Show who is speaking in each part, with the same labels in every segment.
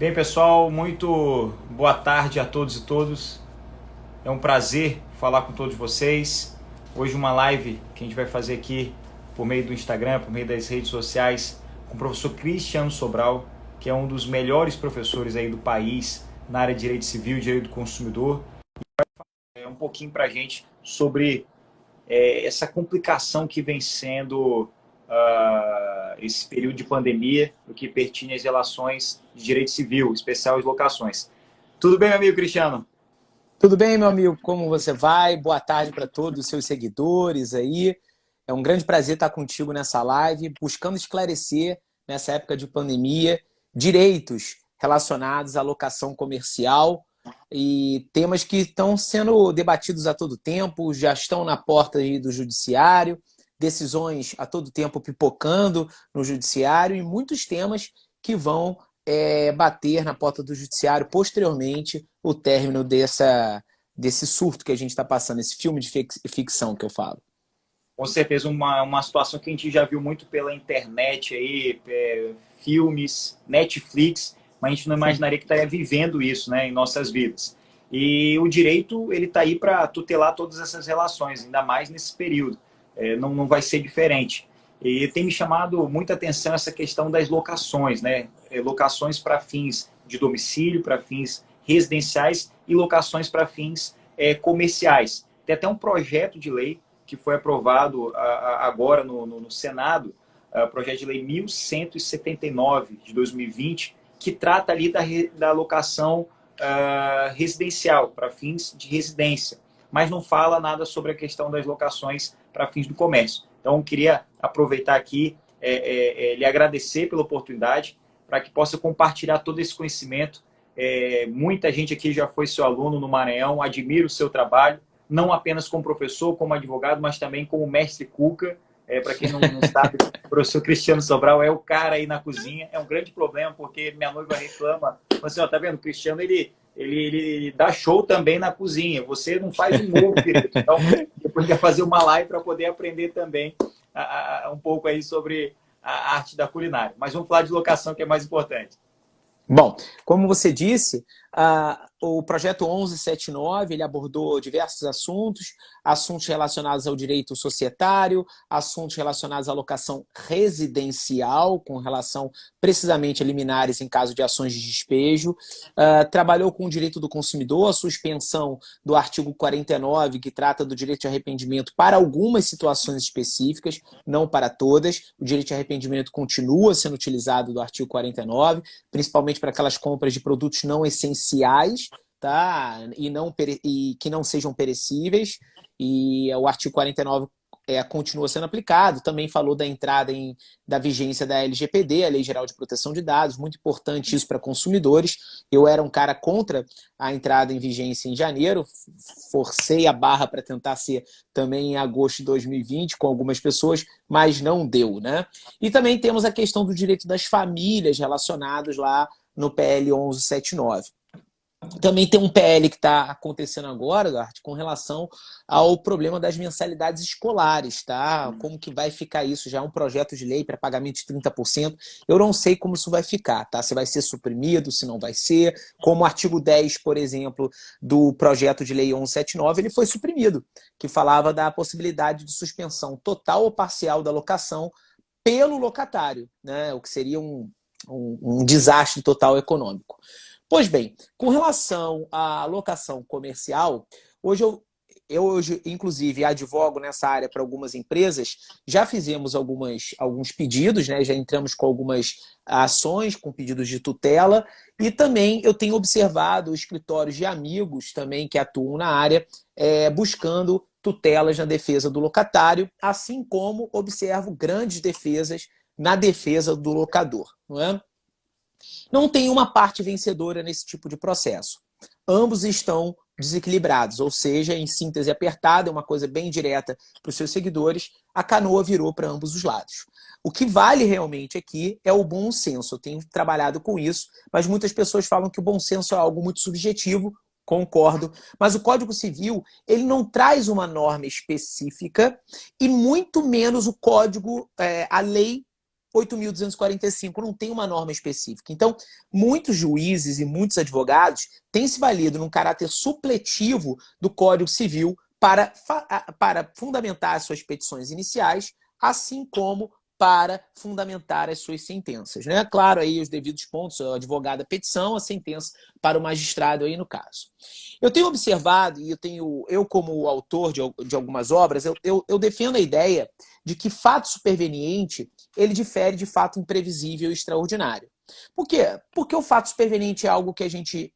Speaker 1: Bem, pessoal, muito boa tarde a todos e todas. É um prazer falar com todos vocês. Hoje uma live que a gente vai fazer aqui por meio do Instagram, por meio das redes sociais, com o professor Cristiano Sobral, que é um dos melhores professores aí do país na área de Direito Civil e Direito do Consumidor. Um pouquinho para a gente sobre essa complicação que vem sendo esse período de pandemia, no que pertine às relações de direito civil, especial as locações. Tudo bem, meu amigo Cristiano?
Speaker 2: Tudo bem, meu amigo? Como você vai? Boa tarde para todos os seus seguidores aí. É um grande prazer estar contigo nessa live, buscando esclarecer, nessa época de pandemia, direitos relacionados à locação comercial e temas que estão sendo debatidos a todo tempo, já estão na porta aí do judiciário, decisões a todo tempo pipocando no judiciário e muitos temas que vão bater na porta do judiciário posteriormente o término desse surto que a gente está passando, esse filme de ficção que eu falo.
Speaker 1: Com certeza uma situação que a gente já viu muito pela internet aí, filmes, Netflix, mas a gente não imaginaria que estaria vivendo isso, né, em nossas vidas. E o direito, ele está aí para tutelar todas essas relações, ainda mais nesse período. Não vai ser diferente. E tem me chamado muita atenção essa questão das locações, né? Locações para fins de domicílio, para fins residenciais e locações para fins comerciais. Tem até um projeto de lei que foi aprovado agora no Senado, projeto de lei 1179 de 2020, que trata ali da locação residencial, para fins de residência, mas não fala nada sobre a questão das locações para fins do comércio. Então, eu queria aproveitar aqui, lhe agradecer pela oportunidade, para que possa compartilhar todo esse conhecimento. Muita gente aqui já foi seu aluno no Maranhão, admiro o seu trabalho, não apenas como professor, como advogado, mas também como mestre Cuca. Para quem não sabe, o professor Cristiano Sobral é o cara aí na cozinha. É um grande problema, porque minha noiva reclama. Assim, ó, tá vendo? O Cristiano, ele dá show também na cozinha. Você não faz um ovo direito. Então, depois quer fazer uma live para poder aprender também um pouco aí sobre a arte da culinária. Mas vamos falar de locação, que é mais importante.
Speaker 2: Bom, como você disse, o projeto 1179 ele abordou diversos assuntos relacionados ao direito societário, assuntos relacionados à locação residencial, com relação precisamente a liminares em caso de ações de despejo, trabalhou com o direito do consumidor, a suspensão do artigo 49, que trata do direito de arrependimento para algumas situações específicas, não para todas. O direito de arrependimento continua sendo utilizado do artigo 49, principalmente para aquelas compras de produtos não essenciais, tá? E que não sejam perecíveis. E o artigo 49 continua sendo aplicado. Também falou da entrada da vigência da LGPD, a Lei Geral de Proteção de Dados, muito importante isso para consumidores. Eu era um cara contra a entrada em vigência em janeiro, forcei a barra para tentar ser também em agosto de 2020 com algumas pessoas, mas não deu, né? E também temos a questão do direito das famílias relacionados lá no PL 1179. Também tem um PL que está acontecendo agora, Gart, com relação ao problema das mensalidades escolares, tá? Como que vai ficar isso? Já é um projeto de lei para pagamento de 30%. Eu não sei como isso vai ficar, tá? Se vai ser suprimido, se não vai ser. Como o artigo 10, por exemplo, do projeto de lei 1179, ele foi suprimido, que falava da possibilidade de suspensão total ou parcial da locação pelo locatário, né? O que seria um desastre total econômico. Pois bem, com relação à locação comercial, hoje, inclusive, advogo nessa área para algumas empresas, já fizemos alguns pedidos, né? Já entramos com algumas ações, com pedidos de tutela, e também eu tenho observado escritórios de amigos também que atuam na área, buscando tutelas na defesa do locatário, assim como observo grandes defesas na defesa do locador, não é? Não tem uma parte vencedora nesse tipo de processo. Ambos estão desequilibrados, ou seja, em síntese apertada, é uma coisa bem direta para os seus seguidores, a canoa virou para ambos os lados. O que vale realmente aqui é o bom senso. Eu tenho trabalhado com isso, mas muitas pessoas falam que o bom senso é algo muito subjetivo, concordo, mas o Código Civil ele não traz uma norma específica e muito menos a lei 8.245, não tem uma norma específica. Então, muitos juízes e muitos advogados têm se valido num caráter supletivo do Código Civil para fundamentar as suas petições iniciais, assim como para fundamentar as suas sentenças, né? Claro, aí os devidos pontos, o advogado a petição, a sentença para o magistrado aí no caso. Eu tenho observado, e eu como autor de algumas obras, eu defendo a ideia de que fato superveniente, ele difere de fato imprevisível e extraordinário. Por quê? Porque o fato superveniente é algo que a gente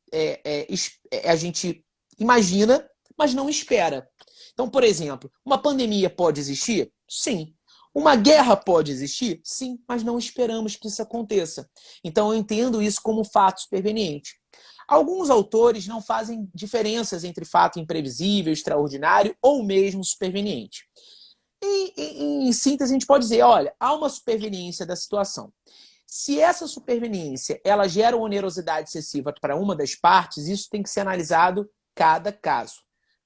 Speaker 2: imagina, mas não espera. Então, por exemplo, uma pandemia pode existir? Sim. Uma guerra pode existir? Sim, mas não esperamos que isso aconteça. Então, eu entendo isso como fato superveniente. Alguns autores não fazem diferenças entre fato imprevisível, extraordinário ou mesmo superveniente. Em síntese, a gente pode dizer, olha, há uma superveniência da situação. Se essa superveniência ela gera uma onerosidade excessiva para uma das partes, isso tem que ser analisado cada caso.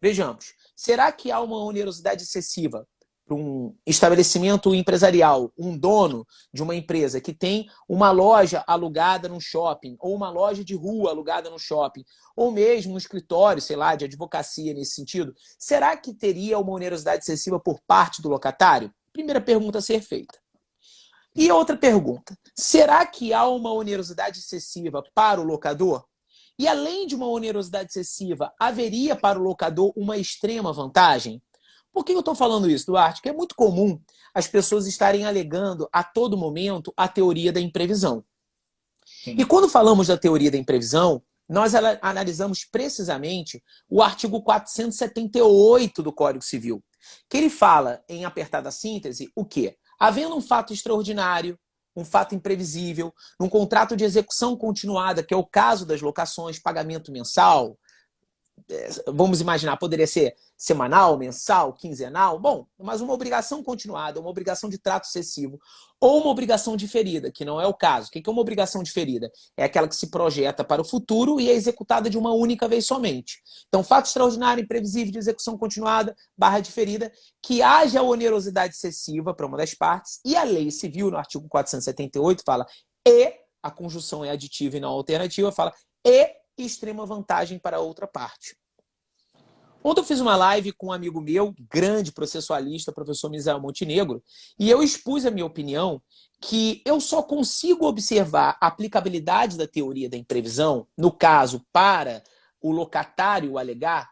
Speaker 2: Vejamos, será que há uma onerosidade excessiva para um estabelecimento empresarial, um dono de uma empresa que tem uma loja alugada num shopping, ou uma loja de rua alugada num shopping, ou mesmo um escritório, sei lá, de advocacia nesse sentido, será que teria uma onerosidade excessiva por parte do locatário? Primeira pergunta a ser feita. E outra pergunta, será que há uma onerosidade excessiva para o locador? E além de uma onerosidade excessiva, haveria para o locador uma extrema vantagem? Por que eu estou falando isso, Duarte? Porque é muito comum as pessoas estarem alegando a todo momento a teoria da imprevisão. Sim. E quando falamos da teoria da imprevisão, nós analisamos precisamente o artigo 478 do Código Civil, que ele fala, em apertada síntese, o quê? Havendo um fato extraordinário, um fato imprevisível, num contrato de execução continuada, que é o caso das locações, pagamento mensal, vamos imaginar, poderia ser semanal, mensal, quinzenal, bom, mas uma obrigação continuada, uma obrigação de trato excessivo, ou uma obrigação diferida, que não é o caso. O que é uma obrigação diferida? É aquela que se projeta para o futuro e é executada de uma única vez somente. Então, fato extraordinário, imprevisível, de execução continuada, barra diferida, que haja onerosidade excessiva para uma das partes, e a lei civil, no artigo 478, fala e, a conjunção é aditiva e não alternativa, fala e extrema vantagem para a outra parte. Ontem eu fiz uma live com um amigo meu, grande processualista, professor Misael Montenegro, e eu expus a minha opinião que eu só consigo observar a aplicabilidade da teoria da imprevisão, no caso, para o locatário alegar,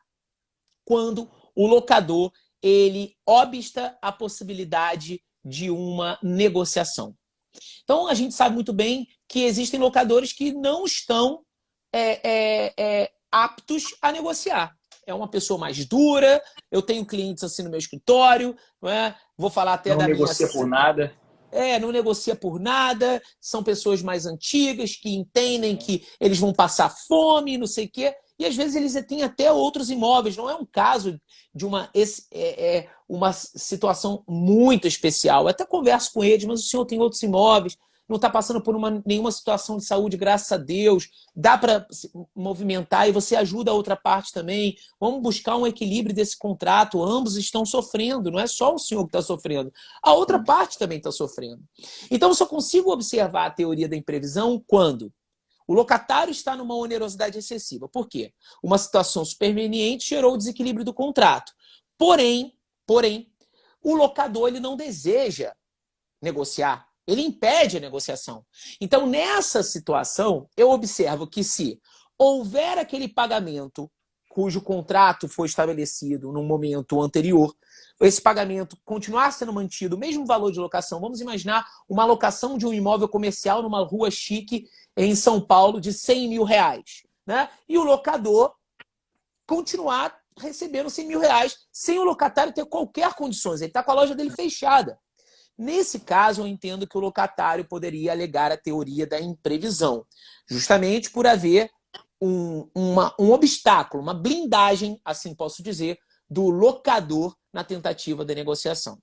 Speaker 2: quando o locador ele obsta a possibilidade de uma negociação. Então, a gente sabe muito bem que existem locadores que não estão aptos a negociar. É uma pessoa mais dura, eu tenho clientes assim no meu escritório, não é? Vou falar até da minha...
Speaker 1: Não negocia por nada.
Speaker 2: Não negocia por nada, são pessoas mais antigas que entendem que eles vão passar fome, não sei o quê, e às vezes eles têm até outros imóveis. Não é um caso de uma situação muito especial. Eu até converso com eles, mas o senhor tem outros imóveis, não está passando por nenhuma situação de saúde, graças a Deus, dá para movimentar e você ajuda a outra parte também. Vamos buscar um equilíbrio desse contrato, ambos estão sofrendo, não é só o senhor que está sofrendo, a outra parte também está sofrendo. Então, eu só consigo observar a teoria da imprevisão quando o locatário está numa onerosidade excessiva. Por quê? Uma situação superveniente gerou o desequilíbrio do contrato. Porém, o locador ele não deseja negociar. Ele impede a negociação. Então, nessa situação, eu observo que se houver aquele pagamento cujo contrato foi estabelecido no momento anterior, esse pagamento continuar sendo mantido, o mesmo valor de locação, vamos imaginar uma locação de um imóvel comercial numa rua chique em São Paulo de 100 mil reais, né? E o locador continuar recebendo 100 mil reais sem o locatário ter qualquer condições. Ele está com a loja dele fechada. Nesse caso, eu entendo que o locatário poderia alegar a teoria da imprevisão, justamente por haver um obstáculo, uma blindagem, assim posso dizer, do locador na tentativa da negociação.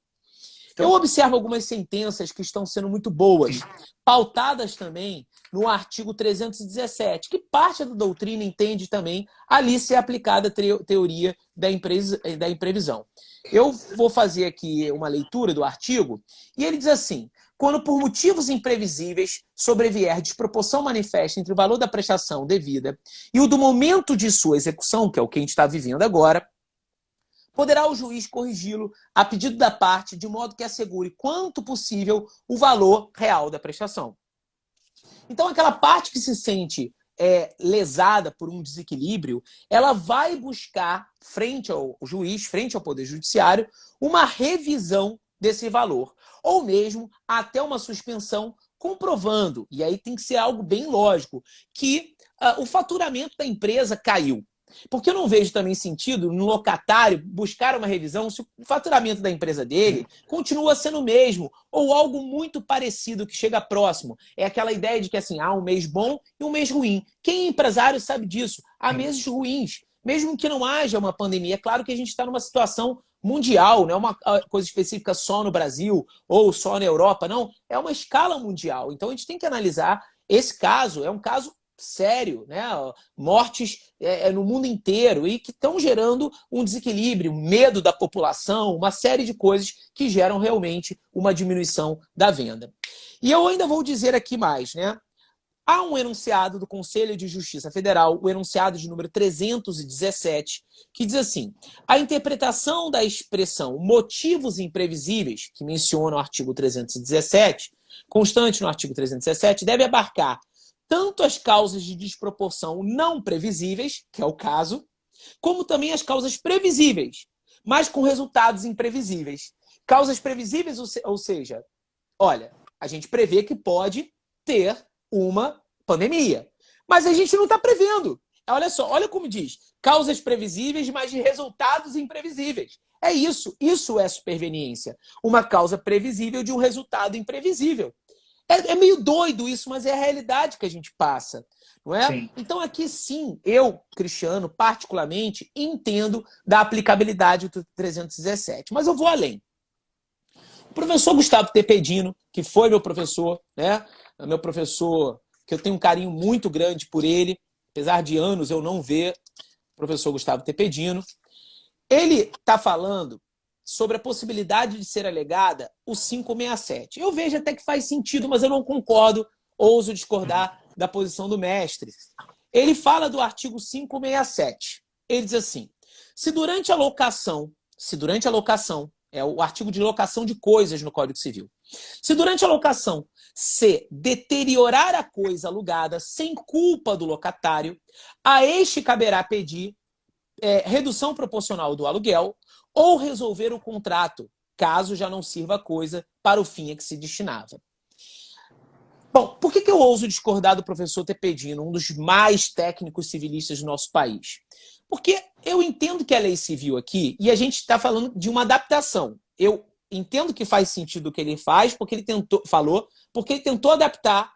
Speaker 2: Eu observo algumas sentenças que estão sendo muito boas, pautadas também no artigo 317, que parte da doutrina entende também ali ser aplicada a teoria da imprevisão. Eu vou fazer aqui uma leitura do artigo e ele diz assim: quando por motivos imprevisíveis sobrevier desproporção manifesta entre o valor da prestação devida e o do momento de sua execução, que é o que a gente está vivendo agora, poderá o juiz corrigi-lo a pedido da parte, de modo que assegure quanto possível o valor real da prestação. Então, aquela parte que se sente lesada por um desequilíbrio, ela vai buscar, frente ao juiz, frente ao Poder Judiciário, uma revisão desse valor, ou mesmo até uma suspensão, comprovando, e aí tem que ser algo bem lógico, que o faturamento da empresa caiu. Porque eu não vejo também sentido no locatário buscar uma revisão se o faturamento da empresa dele continua sendo o mesmo, ou algo muito parecido que chega próximo. É aquela ideia de que assim, há um mês bom e um mês ruim. Quem é empresário sabe disso. Há meses ruins, mesmo que não haja uma pandemia. É claro que a gente está numa situação mundial, não é uma coisa específica só no Brasil ou só na Europa, não. É uma escala mundial. Então a gente tem que analisar esse caso, é um caso sério, né? Mortes no mundo inteiro e que estão gerando um desequilíbrio, medo da população, uma série de coisas que geram realmente uma diminuição da venda. E eu ainda vou dizer aqui mais, né? Há um enunciado do Conselho de Justiça Federal, o enunciado de número 317, que diz assim: a interpretação da expressão motivos imprevisíveis, que menciona o artigo 317, constante no artigo 317, deve abarcar tanto as causas de desproporção não previsíveis, que é o caso, como também as causas previsíveis, mas com resultados imprevisíveis. Causas previsíveis, ou seja, olha, a gente prevê que pode ter uma pandemia, mas a gente não está prevendo. Olha só, olha como diz, causas previsíveis, mas de resultados imprevisíveis. É isso é superveniência. Uma causa previsível de um resultado imprevisível. É meio doido isso, mas é a realidade que a gente passa, não é?
Speaker 1: Sim.
Speaker 2: Então aqui sim, eu, Cristiano, particularmente, entendo da aplicabilidade do 317. Mas eu vou além. O professor Gustavo Tepedino, que foi meu professor, né? Meu professor, que eu tenho um carinho muito grande por ele, apesar de anos eu não ver o professor Gustavo Tepedino, ele está falando sobre a possibilidade de ser alegada o 567. Eu vejo até que faz sentido, mas eu não concordo, ouso discordar da posição do mestre. Ele fala do artigo 567. Ele diz assim: se durante a locação, é o artigo de locação de coisas no Código Civil, se durante a locação se deteriorar a coisa alugada sem culpa do locatário, a este caberá pedir redução proporcional do aluguel ou resolver o contrato, caso já não sirva a coisa para o fim a que se destinava. Bom, por que eu ouso discordar do professor Tepedino, um dos mais técnicos civilistas do nosso país? Porque eu entendo que a lei civil aqui, e a gente está falando de uma adaptação. Eu entendo que faz sentido o que ele faz, porque ele tentou adaptar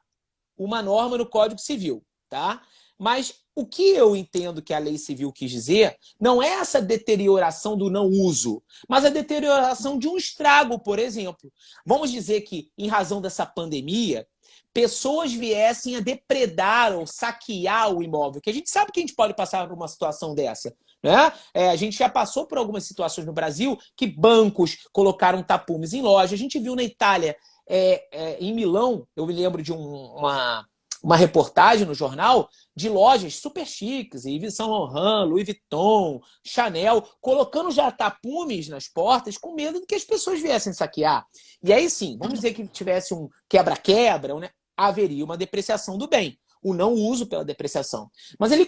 Speaker 2: uma norma no Código Civil, tá? Mas o que eu entendo que a lei civil quis dizer não é essa deterioração do não uso, mas a deterioração de um estrago, por exemplo. Vamos dizer que, em razão dessa pandemia, pessoas viessem a depredar ou saquear o imóvel, que a gente sabe que a gente pode passar por uma situação dessa, né? A gente já passou por algumas situações no Brasil que bancos colocaram tapumes em loja. A gente viu na Itália, em Milão, eu me lembro de uma reportagem no jornal de lojas super chiques, Yves Saint Laurent, Louis Vuitton, Chanel, colocando já tapumes nas portas com medo de que as pessoas viessem saquear. E aí sim, vamos dizer que tivesse um quebra-quebra, né? Haveria uma depreciação do bem, o não uso pela depreciação. Mas ele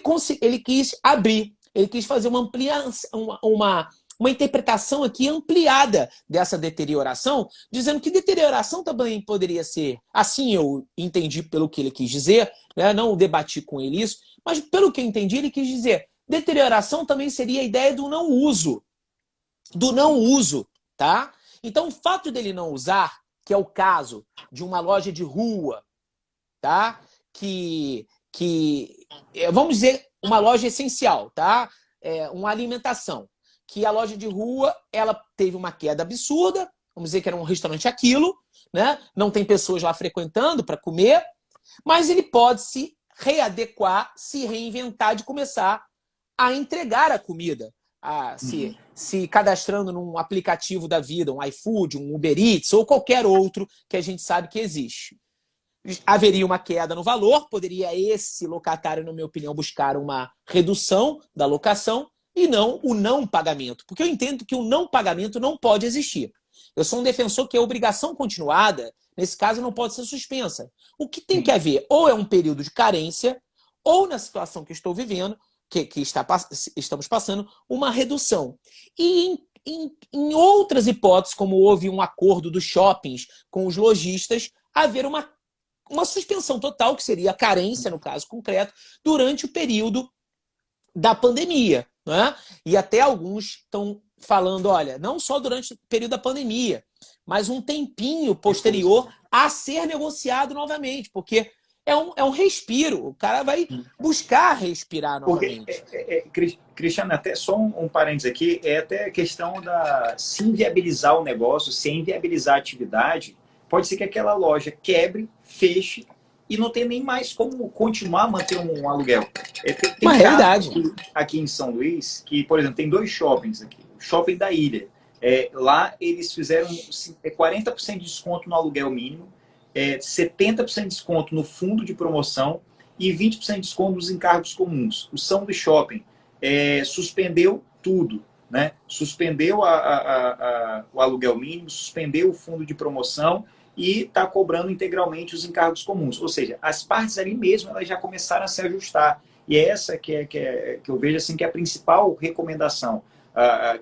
Speaker 2: quis abrir, ele quis fazer uma ampliação, uma interpretação aqui ampliada dessa deterioração, dizendo que deterioração também poderia ser, assim eu entendi pelo que ele quis dizer, né? Não debati com ele isso, mas pelo que eu entendi, ele quis dizer, deterioração também seria a ideia do não uso, tá? Então o fato dele não usar, que é o caso de uma loja de rua, tá? Que vamos dizer, uma loja essencial, tá? Uma alimentação, que a loja de rua ela teve uma queda absurda, vamos dizer que era um restaurante aquilo, né? Não tem pessoas lá frequentando para comer, mas ele pode se readequar, se reinventar de começar a entregar a comida se cadastrando num aplicativo da vida, um iFood, um Uber Eats ou qualquer outro que a gente sabe que existe. Haveria uma queda no valor, poderia esse locatário, na minha opinião, buscar uma redução da locação e não o não pagamento. Porque eu entendo que o não pagamento não pode existir. Eu sou um defensor que a obrigação continuada, nesse caso, não pode ser suspensa. O que tem que haver ou é um período de carência, ou na situação que estou vivendo, estamos passando, uma redução. E em outras hipóteses, como houve um acordo dos shoppings com os lojistas, haver uma suspensão total, que seria a carência, no caso concreto, durante o período da pandemia. Né? E até alguns estão falando, olha, não só durante o período da pandemia, mas um tempinho posterior a ser negociado novamente, porque é um respiro, o cara vai buscar respirar novamente.
Speaker 1: Cristiano, até só um parênteses aqui, é até a questão da se inviabilizar o negócio, se inviabilizar a atividade, pode ser que aquela loja quebre, feche e não tem nem mais como continuar a manter um aluguel. Tem
Speaker 2: uma realidade.
Speaker 1: Aqui em São Luís, que, por exemplo, tem 2 shoppings aqui. O shopping da Ilha. Lá eles fizeram 40% de desconto no aluguel mínimo, 70% de desconto no fundo de promoção e 20% de desconto nos encargos comuns. O São do Shopping suspendeu tudo. Né? Suspendeu o aluguel mínimo, suspendeu o fundo de promoção e está cobrando integralmente os encargos comuns. Ou seja, as partes ali mesmo elas já começaram a se ajustar. E é essa que eu vejo assim, que é a principal recomendação.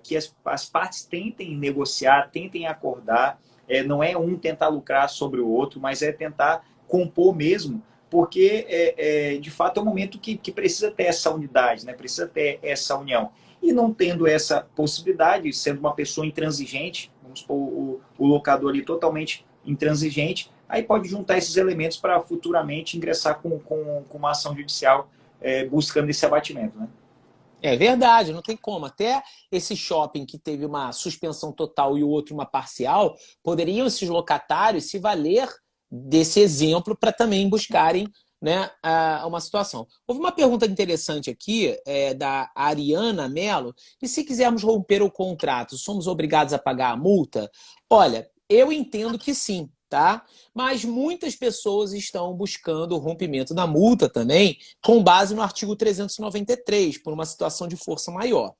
Speaker 1: Que as partes tentem negociar, tentem acordar. Não é um tentar lucrar sobre o outro, mas é tentar compor mesmo, porque de fato é um momento que precisa ter essa unidade, né? Precisa ter essa união. E não tendo essa possibilidade, sendo uma pessoa intransigente, vamos supor o locador ali totalmente intransigente, aí pode juntar esses elementos para futuramente ingressar com uma ação judicial buscando esse abatimento. Né?
Speaker 2: É verdade, não tem como. Até esse shopping que teve uma suspensão total e o outro uma parcial, poderiam esses locatários se valer desse exemplo para também buscarem, né, uma situação. Houve uma pergunta interessante aqui, da Ariana Mello, e se quisermos romper o contrato, somos obrigados a pagar a multa? Olha, eu entendo que sim, tá? Mas muitas pessoas estão buscando o rompimento da multa também, com base no artigo 393, por uma situação de força maior.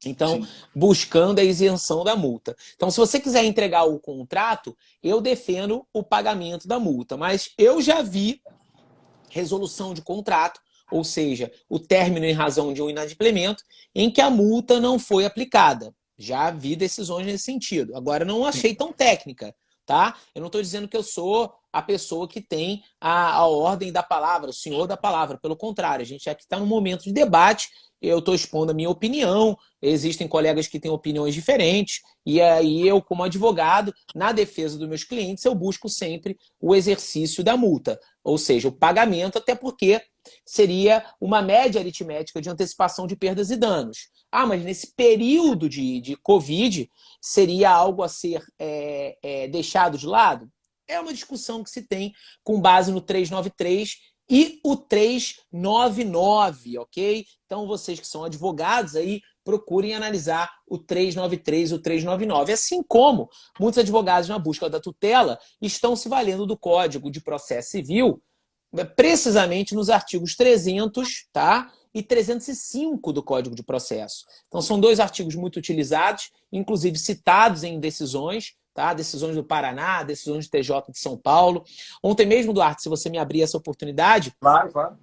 Speaker 2: Então, buscando a isenção da multa. Então, se você quiser entregar o contrato, eu defendo o pagamento da multa. Mas eu já vi resolução de contrato, ou seja, o término em razão de um inadimplemento, em que a multa não foi aplicada. Já vi decisões nesse sentido. Agora, não achei tão técnica, tá? Eu não estou dizendo que eu sou a pessoa que tem a ordem da palavra, o senhor da palavra. Pelo contrário, a gente aqui está num momento de debate, eu estou expondo a minha opinião, existem colegas que têm opiniões diferentes, e aí eu, como advogado, na defesa dos meus clientes, eu busco sempre o exercício da multa, ou seja, o pagamento, até porque seria uma média aritmética de antecipação de perdas e danos. Ah, mas nesse período de Covid, seria algo a ser deixado de lado? É uma discussão que se tem com base no 393 e o 399, ok? Então, vocês que são advogados aí, procurem analisar o 393 e o 399. Assim como muitos advogados na busca da tutela estão se valendo do Código de Processo Civil, precisamente nos artigos 300, tá? E 305 do Código de Processo. Então, são 2 artigos muito utilizados, inclusive citados em decisões, tá? Decisões do Paraná, decisões do TJ de São Paulo. Ontem mesmo, Duarte, se você me abrir essa oportunidade...
Speaker 1: Claro, claro.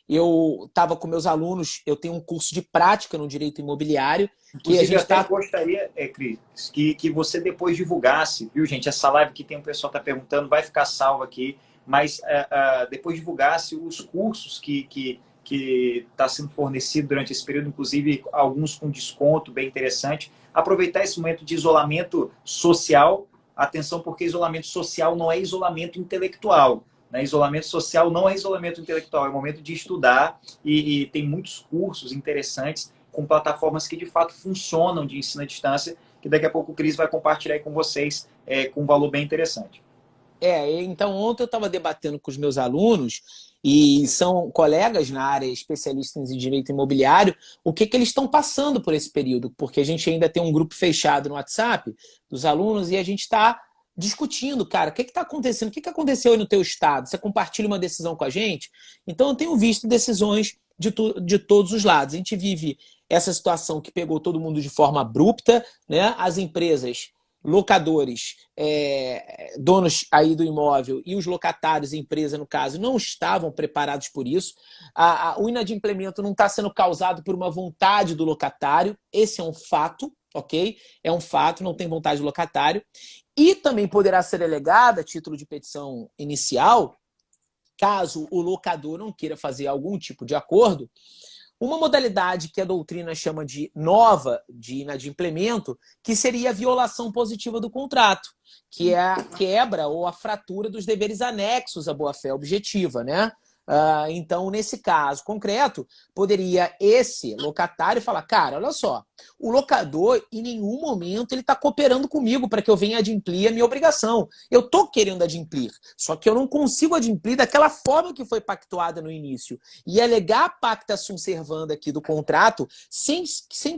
Speaker 2: Eu estava com meus alunos, eu tenho um curso de prática no direito imobiliário.
Speaker 1: Inclusive, que a gente gostaria, Cris, que você depois divulgasse, viu, gente? Essa live que tem um pessoal que está perguntando, vai ficar salva aqui, mas depois divulgasse os cursos que está sendo fornecido durante esse período, inclusive alguns com desconto bem interessante. Aproveitar esse momento de isolamento social, atenção, porque isolamento social não é isolamento intelectual. Né? Isolamento social não é isolamento intelectual, é o momento de estudar e tem muitos cursos interessantes com plataformas que de fato funcionam de ensino à distância, que daqui a pouco o Cris vai compartilhar aí com vocês com um valor bem interessante.
Speaker 2: Então ontem eu estava debatendo com os meus alunos, e são colegas na área especialistas em direito imobiliário, o que, que eles estão passando por esse período, porque a gente ainda tem um grupo fechado no WhatsApp dos alunos e a gente está discutindo, cara, o que está acontecendo? O que aconteceu aí no teu estado? Você compartilha uma decisão com a gente? Então eu tenho visto decisões de todos os lados. A gente vive essa situação que pegou todo mundo de forma abrupta, né? As empresas, locadores, donos aí do imóvel e os locatários, empresa no caso, não estavam preparados por isso. O inadimplemento não está sendo causado por uma vontade do locatário, esse é um fato, ok? É um fato, não tem vontade do locatário. E também poderá ser alegada, a título de petição inicial, caso o locador não queira fazer algum tipo de acordo, uma modalidade que a doutrina chama de nova de inadimplemento, que seria a violação positiva do contrato, que é a quebra ou a fratura dos deveres anexos à boa-fé objetiva, né? Então, nesse caso concreto, poderia esse locatário falar, cara, olha só, o locador em nenhum momento ele está cooperando comigo para que eu venha adimplir a minha obrigação. Eu estou querendo adimplir, só que eu não consigo adimplir daquela forma que foi pactuada no início. E alegar pacta sunt servanda aqui do contrato, sem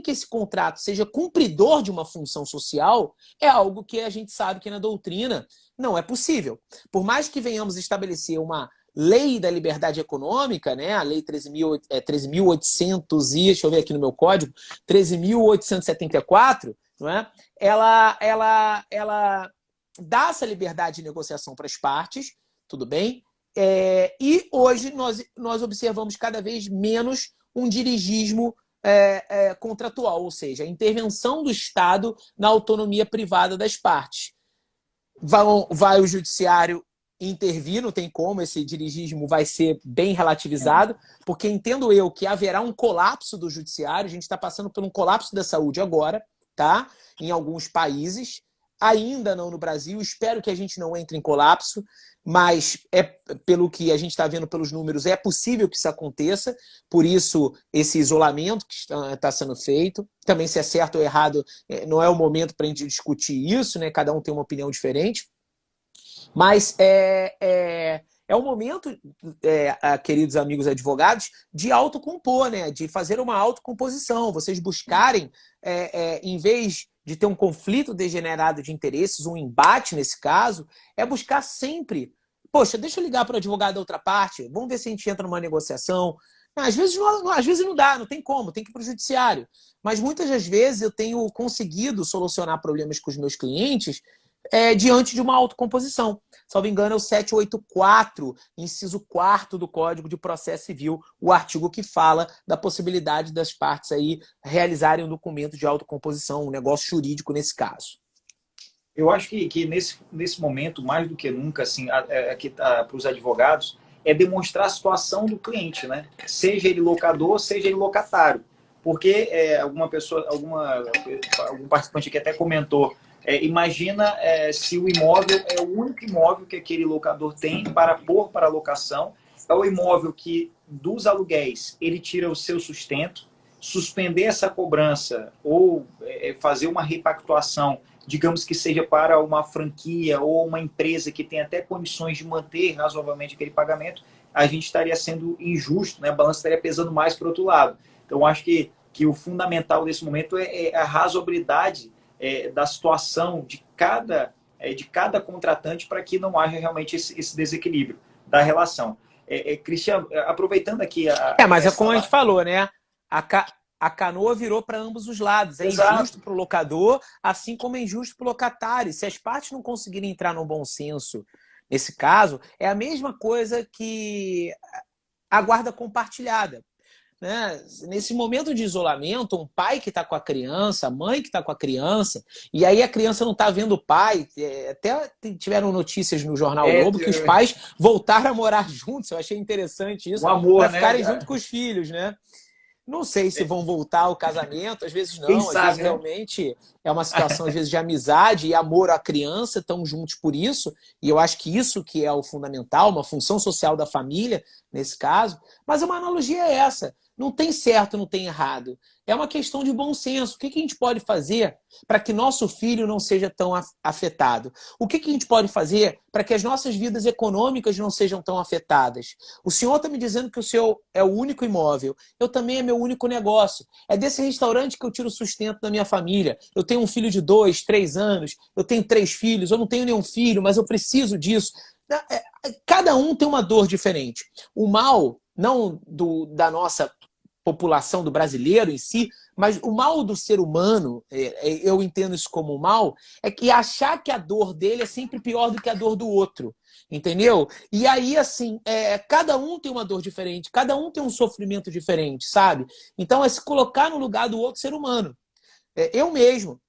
Speaker 2: que esse contrato seja cumpridor de uma função social, é algo que a gente sabe que na doutrina não é possível. Por mais que venhamos estabelecer uma Lei da Liberdade Econômica, né? A Lei 13.800 e, deixa eu ver aqui no meu código, 13.874, não é? Ela dá essa liberdade de negociação para as partes, tudo bem? E hoje nós observamos cada vez menos um dirigismo contratual, ou seja, a intervenção do Estado na autonomia privada das partes. Vai o judiciário intervir, não tem como, esse dirigismo vai ser bem relativizado, porque entendo eu que haverá um colapso do judiciário, a gente está passando por um colapso da saúde agora, tá? Em alguns países, ainda não no Brasil, espero que a gente não entre em colapso, mas pelo que a gente está vendo pelos números, é possível que isso aconteça, por isso esse isolamento que está sendo feito. Também se é certo ou errado, não é o momento para a gente discutir isso, né? Cada um tem uma opinião diferente. Mas é um momento, queridos amigos advogados, de autocompor, né? De fazer uma autocomposição. Vocês buscarem, em vez de ter um conflito degenerado de interesses, um embate nesse caso, é buscar sempre, poxa, deixa eu ligar para o advogado da outra parte, vamos ver se a gente entra numa negociação. Às vezes não dá, não tem como, tem que ir para o judiciário. Mas muitas das vezes eu tenho conseguido solucionar problemas com os meus clientes diante de uma autocomposição. Salvo engano, é o 784, inciso 4º do Código de Processo Civil, o artigo que fala da possibilidade das partes aí realizarem um documento de autocomposição, um negócio jurídico nesse caso.
Speaker 1: Eu acho que nesse momento, mais do que nunca, assim, aqui para os advogados, é demonstrar a situação do cliente, né? Seja ele locador, seja ele locatário. Porque algum participante aqui até comentou, imagina se o imóvel é o único imóvel que aquele locador tem para pôr para locação, é o imóvel que dos aluguéis ele tira o seu sustento, suspender essa cobrança ou fazer uma repactuação, digamos que seja para uma franquia ou uma empresa que tem até condições de manter razoavelmente aquele pagamento, a gente estaria sendo injusto, né? A balança estaria pesando mais para o outro lado. Então, acho que o fundamental nesse momento é a razoabilidade da situação de cada contratante para que não haja realmente esse desequilíbrio da relação. Cristiano, aproveitando aqui...
Speaker 2: Mas é como a gente falou, né? A canoa virou para ambos os lados. É
Speaker 1: Exato.
Speaker 2: Injusto para o locador, assim como é injusto para o locatário. Se as partes não conseguirem entrar no bom senso nesse caso, é a mesma coisa que a guarda compartilhada. Né? Nesse momento de isolamento, um pai que está com a criança, a mãe que está com a criança, e aí a criança não está vendo o pai, até tiveram notícias no Jornal Globo que os pais voltaram a morar juntos, eu achei interessante isso, para ficarem junto com os filhos, né? Não sei se vão voltar ao casamento, às vezes não, às vezes realmente é uma situação às vezes de amizade e amor à criança, estão juntos por isso, e eu acho que isso que é o fundamental, uma função social da família nesse caso, mas uma analogia é essa. Não tem certo, não tem errado. É uma questão de bom senso. O que a gente pode fazer para que nosso filho não seja tão afetado? O que a gente pode fazer para que as nossas vidas econômicas não sejam tão afetadas? O senhor está me dizendo que o seu é o único imóvel. Eu também é meu único negócio. É desse restaurante que eu tiro o sustento da minha família. Eu tenho um filho de 2, 3 anos. Eu tenho 3 filhos. Eu não tenho nenhum filho, mas eu preciso disso. Cada um tem uma dor diferente. O mal, não da nossa população, do brasileiro em si, mas o mal do ser humano, eu entendo isso como mal, é que achar que a dor dele é sempre pior do que a dor do outro, entendeu? E aí, assim, cada um tem uma dor diferente, cada um tem um sofrimento diferente, sabe? Então é se colocar no lugar do outro ser humano. Eu mesmo,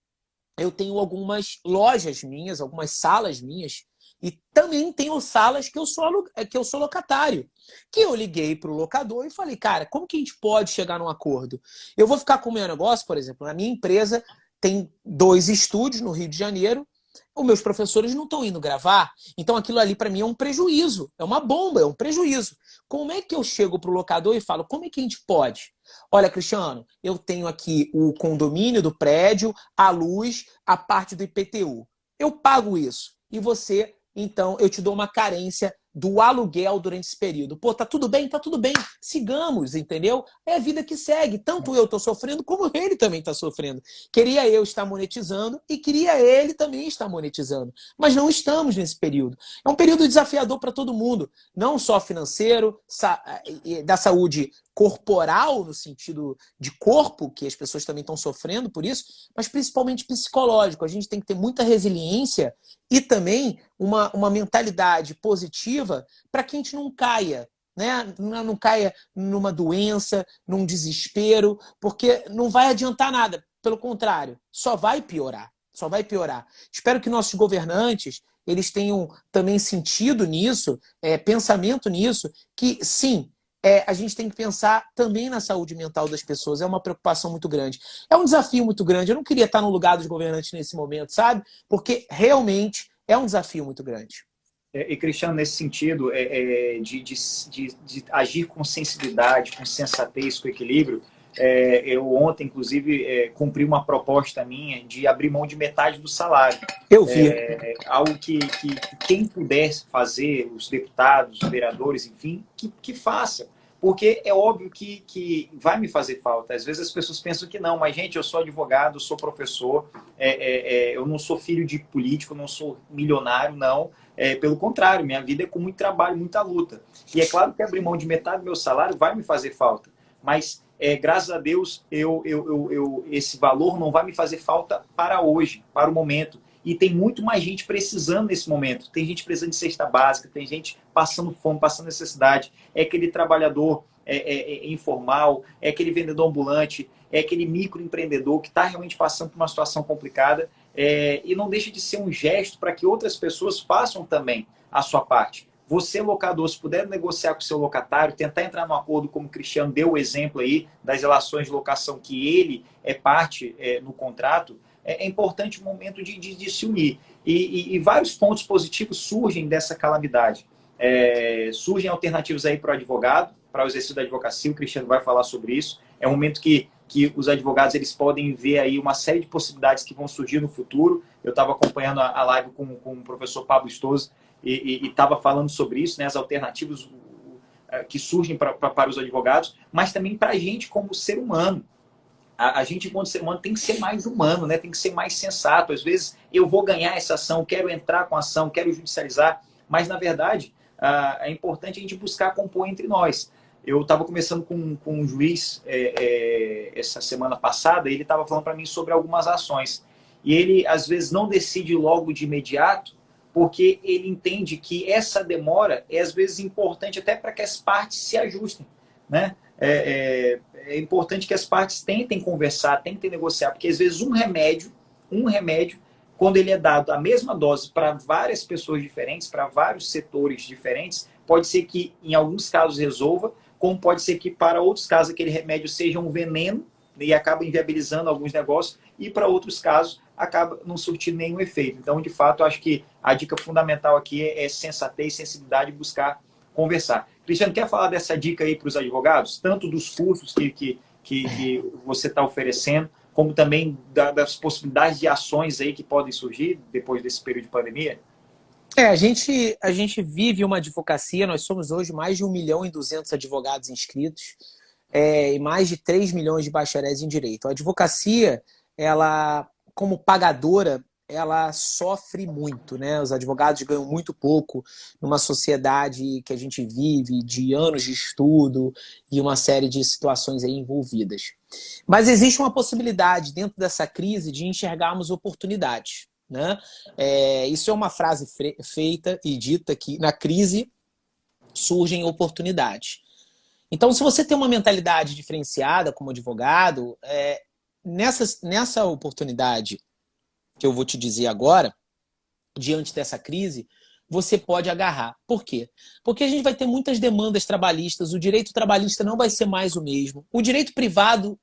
Speaker 2: eu tenho algumas lojas minhas, algumas salas minhas, e também tenho salas que eu sou locatário. Que eu liguei para o locador e falei, cara, como que a gente pode chegar num acordo? Eu vou ficar com o meu negócio, por exemplo, na minha empresa tem 2 estúdios no Rio de Janeiro, os meus professores não estão indo gravar, então aquilo ali para mim é um prejuízo, é uma bomba, é um prejuízo. Como é que eu chego para o locador e falo, como é que a gente pode? Olha, Cristiano, eu tenho aqui o condomínio do prédio, a luz, a parte do IPTU. Eu pago isso. E você, então, eu te dou uma carência do aluguel durante esse período. Pô, tá tudo bem? Tá tudo bem. Sigamos, entendeu? É a vida que segue. Tanto eu tô sofrendo, como ele também tá sofrendo. Queria eu estar monetizando e queria ele também estar monetizando. Mas não estamos nesse período. É um período desafiador para todo mundo. Não só financeiro, da saúde corporal, no sentido de corpo, que as pessoas também estão sofrendo por isso, mas principalmente psicológico. A gente tem que ter muita resiliência e também uma mentalidade positiva para que a gente não caia, né? Não caia numa doença, num desespero, porque não vai adiantar nada. Pelo contrário, só vai piorar. Só vai piorar. Espero que nossos governantes eles tenham também sentido nisso, pensamento nisso, que sim, a gente tem que pensar também na saúde mental das pessoas. É uma preocupação muito grande. É um desafio muito grande. Eu não queria estar no lugar dos governantes nesse momento, sabe? Porque realmente é um desafio muito grande.
Speaker 1: E, Cristiano, nesse sentido, de agir com sensibilidade, com sensatez, com equilíbrio, eu ontem, inclusive, cumpri uma proposta minha de abrir mão de metade do salário.
Speaker 2: Eu vi.
Speaker 1: Algo que quem puder fazer, os deputados, os vereadores, enfim, que faça. Porque é óbvio que vai me fazer falta. Às vezes as pessoas pensam que não, mas, gente, eu sou advogado, eu sou professor, eu não sou filho de político, não sou milionário, não. Pelo contrário, minha vida é com muito trabalho, muita luta. E é claro que abrir mão de metade do meu salário vai me fazer falta. Mas, graças a Deus, esse valor não vai me fazer falta para hoje, para o momento. E tem muito mais gente precisando nesse momento. Tem gente precisando de cesta básica, tem gente passando fome, passando necessidade. É aquele trabalhador informal, é aquele vendedor ambulante, é aquele microempreendedor que está realmente passando por uma situação complicada. E não deixa de ser um gesto para que outras pessoas façam também a sua parte. Você, locador, se puder negociar com o seu locatário, tentar entrar num acordo, como o Cristiano deu o exemplo aí, das relações de locação que ele é parte no contrato, é importante o momento de se unir. E vários pontos positivos surgem dessa calamidade. Surgem alternativas aí para o advogado, para o exercício da advocacia, o Cristiano vai falar sobre isso. É um momento que os advogados eles podem ver aí uma série de possibilidades que vão surgir no futuro. Eu estava acompanhando a live com o professor Pablo Stoso e estava falando sobre isso, né, as alternativas que surgem para os advogados, mas também para a gente como ser humano. A gente, enquanto ser humano, tem que ser mais humano, né? Tem que ser mais sensato. Às vezes, eu vou ganhar essa ação, quero entrar com a ação, quero judicializar, mas, na verdade, é importante a gente buscar compor entre nós. Eu estava conversando com um juiz essa semana passada, e ele estava falando para mim sobre algumas ações. E ele, às vezes, não decide logo de imediato, porque ele entende que essa demora é, às vezes, importante até para que as partes se ajustem, né? É importante que as partes tentem conversar, tentem negociar, porque às vezes um remédio, quando ele é dado a mesma dose para várias pessoas diferentes, para vários setores diferentes, pode ser que em alguns casos resolva, como pode ser que para outros casos aquele remédio seja um veneno e acaba inviabilizando alguns negócios, e para outros casos acaba não surtindo nenhum efeito. Então, de fato, eu acho que a dica fundamental aqui é sensatez, sensibilidade e buscar conversar. Cristiano, quer falar dessa dica aí para os advogados? Tanto dos cursos que você está oferecendo, como também das possibilidades de ações aí que podem surgir depois desse período de pandemia?
Speaker 2: A gente vive uma advocacia, nós somos hoje mais de 1.200.000 advogados inscritos, e mais de 3 milhões de bacharéis em direito. A advocacia, ela, como pagadora, ela sofre muito, né? Os advogados ganham muito pouco numa sociedade que a gente vive de anos de estudo e uma série de situações aí envolvidas. Mas existe uma possibilidade dentro dessa crise de enxergarmos oportunidades, né? Isso é uma frase feita e dita que na crise surgem oportunidades. Então, se você tem uma mentalidade diferenciada como advogado, nessa oportunidade que eu vou te dizer agora, diante dessa crise, você pode agarrar. Por quê? Porque a gente vai ter muitas demandas trabalhistas, o direito trabalhista não vai ser mais o mesmo. O direito privado,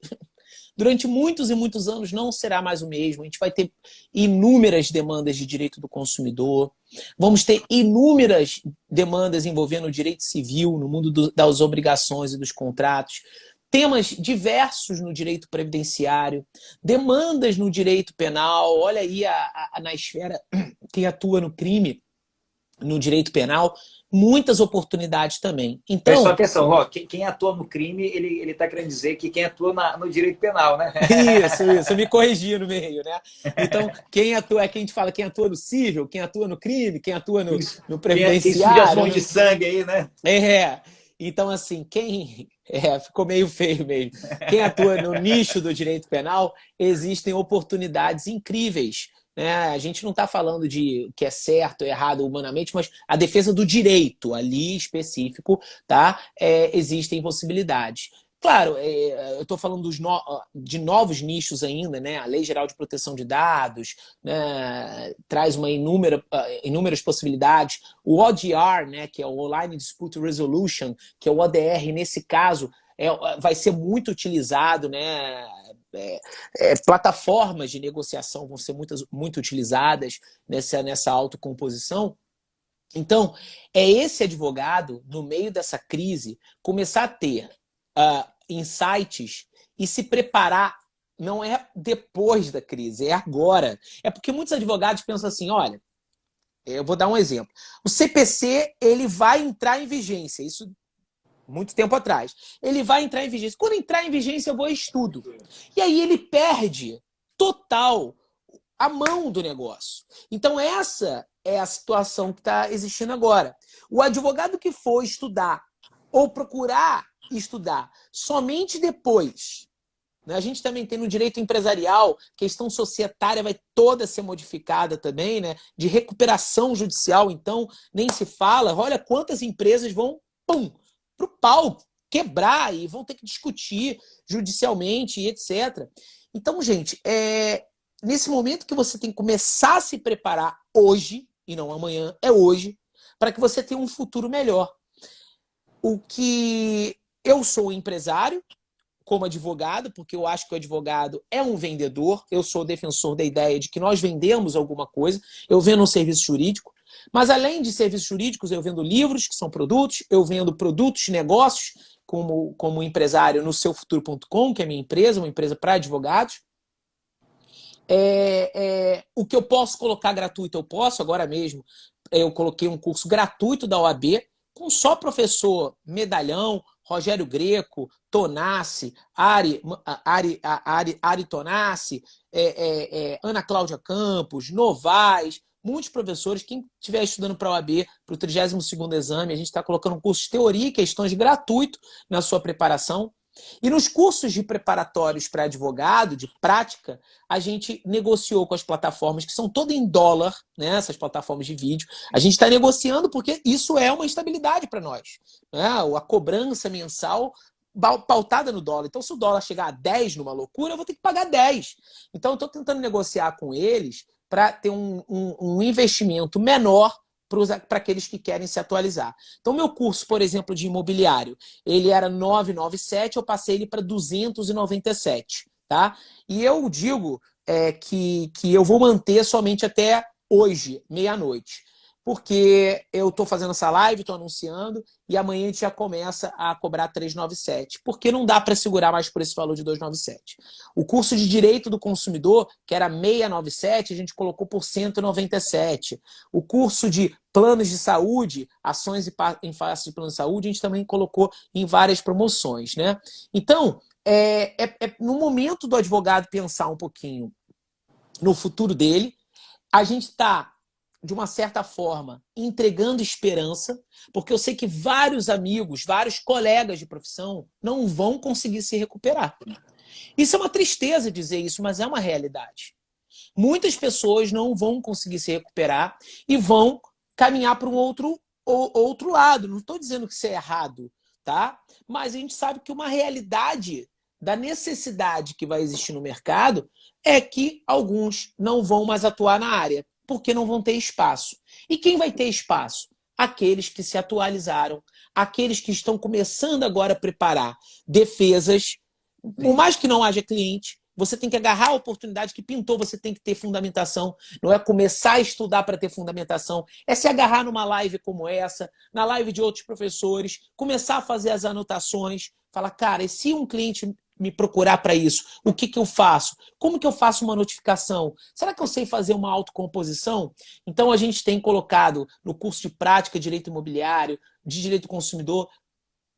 Speaker 2: durante muitos e muitos anos, não será mais o mesmo. A gente vai ter inúmeras demandas de direito do consumidor, vamos ter inúmeras demandas envolvendo o direito civil, no mundo das obrigações e dos contratos, temas diversos no direito previdenciário, demandas no direito penal. Olha aí na esfera quem atua no crime, no direito penal, muitas oportunidades também. Então,
Speaker 1: presta atenção, ó, quem atua no crime, ele está querendo dizer que quem atua no direito penal, né?
Speaker 2: Isso, me corrigi no meio, né? Então, quem atua, a gente fala quem atua no civil, quem atua no crime, quem atua no previdenciário.
Speaker 1: Quem suja as mãos de sangue aí, né?
Speaker 2: Então, assim, ficou meio feio mesmo. Quem atua no nicho do direito penal, existem oportunidades incríveis, né? A gente não está falando de que é certo ou errado humanamente, mas a defesa do direito ali específico, tá? Existem possibilidades. Claro, eu estou falando de novos nichos ainda, né? A Lei Geral de Proteção de Dados, né, traz inúmeras possibilidades. O ODR, né, que é o Online Dispute Resolution, que é o ODR, nesse caso, vai ser muito utilizado, né? Plataformas de negociação vão ser muito utilizadas nessa autocomposição. Então, esse advogado, no meio dessa crise, começar a ter insights e se preparar. Não é depois da crise, é agora. É porque muitos advogados pensam assim, olha, eu vou dar um exemplo. O CPC, ele vai entrar em vigência, isso muito tempo atrás. Ele vai entrar em vigência. Quando entrar em vigência, eu vou a estudo. E aí ele perde total a mão do negócio. Então essa é a situação que está existindo agora. O advogado que for estudar ou procurar estudar somente depois, né? A gente também tem no direito empresarial, questão societária vai toda ser modificada também, né? De recuperação judicial, então nem se fala. Olha quantas empresas vão pro pau, quebrar e vão ter que discutir judicialmente e etc. Então, gente, nesse momento que você tem que começar a se preparar hoje, e não amanhã, é hoje, para que você tenha um futuro melhor. O que eu sou empresário, como advogado, porque eu acho que o advogado é um vendedor, eu sou defensor da ideia de que nós vendemos alguma coisa, eu vendo um serviço jurídico, mas além de serviços jurídicos, eu vendo livros, que são produtos, eu vendo produtos, negócios, como empresário no seufuturo.com, que é a minha empresa, uma empresa para advogados. O que eu posso colocar gratuito, eu posso, agora mesmo, eu coloquei um curso gratuito da OAB, com só professor medalhão, Rogério Greco, Tonassi, Ari Tonassi, Ana Cláudia Campos, Novaes, muitos professores. Quem estiver estudando para a OAB, para o 32º exame, a gente está colocando um curso de teoria e questões gratuito na sua preparação. E nos cursos de preparatórios para advogado, de prática, a gente negociou com as plataformas, que são todas em dólar, né, essas plataformas de vídeo. A gente está negociando porque isso é uma estabilidade para nós, né? A cobrança mensal pautada no dólar. Então, se o dólar chegar a 10 numa loucura, eu vou ter que pagar 10. Então, eu estou tentando negociar com eles para ter um investimento menor para aqueles que querem se atualizar. Então, meu curso, por exemplo, de imobiliário, ele era 997, eu passei ele para 297, tá? E eu digo que eu vou manter somente até hoje, meia-noite. porque eu estou fazendo essa live, estou anunciando, e amanhã a gente já começa a cobrar 397, porque não dá para segurar mais por esse valor de 297. O curso de Direito do Consumidor, que era 697, a gente colocou por 197. O curso de Planos de Saúde, ações em face de plano de saúde, a gente também colocou em várias promoções, né? Então, no momento do advogado pensar um pouquinho no futuro dele, a gente está, de uma certa forma, entregando esperança, porque eu sei que vários amigos, vários colegas de profissão não vão conseguir se recuperar. Isso é uma tristeza dizer isso, mas é uma realidade. Muitas pessoas não vão conseguir se recuperar e vão caminhar para um outro lado. Não estou dizendo que isso é errado, tá? Mas a gente sabe que uma realidade da necessidade que vai existir no mercado é que alguns não vão mais atuar na área, porque não vão ter espaço. E quem vai ter espaço? Aqueles que se atualizaram, aqueles que estão começando agora a preparar defesas. Por mais que não haja cliente, você tem que agarrar a oportunidade que pintou, você tem que ter fundamentação. Não é começar a estudar para ter fundamentação, é se agarrar numa live como essa, na live de outros professores, começar a fazer as anotações, falar, cara, e se um cliente me procurar para isso, o que eu faço? Como que eu faço uma notificação? Será que eu sei fazer uma autocomposição? Então a gente tem colocado no curso de prática de direito imobiliário, de direito do consumidor,